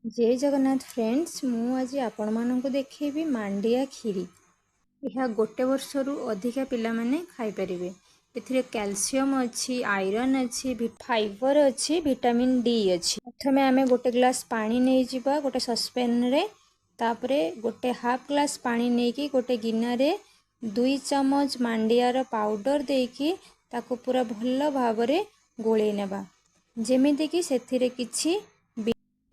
जय जगन्नाथ फ्रेंड्स मु आज आपण मानक देखी मांडिया खीरी। यह गोटे वर्षरु अधिका पिला माने खाई परिबे। एथिरे कैल्शियम अच्छी, आयरन अच्छी, फाइबर अच्छी, विटामिन डी अच्छी। प्रथमे आमे गोटे ग्लास पानी नहीं जिबा गोटे सस्पेन रे, तापरे गोटे हाफ ग्लास पानी नेकी गोटे गिना रे 2 चम्मच मांडियार पाउडर देकी ताको पूरा भल भाबरे गोळे नेबा, जेमिति कि सेथिरे किछि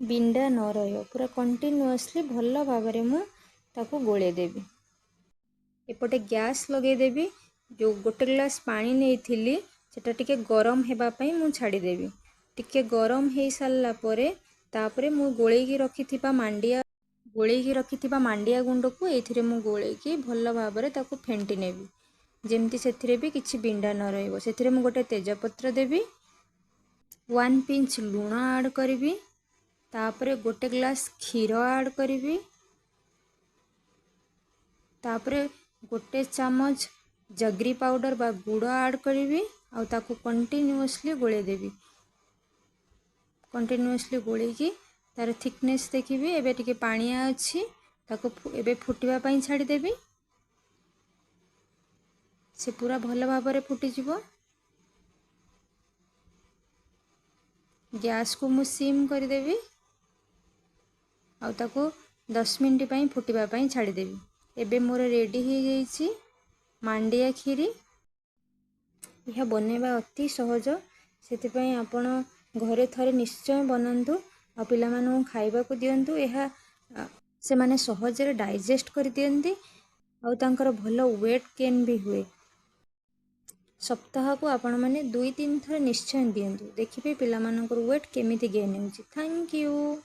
बिंडा न रहियो। पूरा कंटिन्यूअसली भल भाबरे मु ताको गोळे देबी। एपटे गैस लगे देबी। जो गोटे ग्लास पानी नहीं थिली सेटा टिके गरम हेबा पई मु छाड़ी देबी। टिके गरम हे सारला परे तापरे मु गोळे की रखिथिबा मांडिया गुंड को एथिरे मु गोळे की भल भाबरे ताको फेंटी नेबी, जेमति सेथिरे भी किछि बिंडा न रहिबो। सेथिरे मु गोटे तेजपत्र देबी, 1 पिंच लूण ऐड करबी, तापरे गोटे ग्लास क्षीर ऐड करी, तापरे गोटे चामच जगरी पाउडर बा गुड़ ऐड करी आउ ताकू कंटिन्यूअसली गोळे देबी। कंटिन्यूअसली गोळे की तार थिकनेस देखिबी। एबे टिके पानिया अछि ताकू एबे फुटिबा पई छाडी देबी। से पूरा भल भाबरे फुटी जिवो। गैस को मु सिम कर देबी आउ ताकू 10 मिनट पई फुटिबा पई छाडी देबी। एबे मोर रेडी हो जाइछि मांडिया खीरी। यह बनेबा अति सहज, सेति पई आपण घरे थरे निश्चय बनंतु आ पिला मानु खाइबा को दियंतु। यह से माने सहज रे डाइजेस्ट कर दियंती आउ तांकर भलो वेट गेन भी हुए। सप्ताह को आपण माने 2-3 थर निश्चय दियंतु, देखिबे पिला मानकर वेट केमिति गेन होछि। Thank you.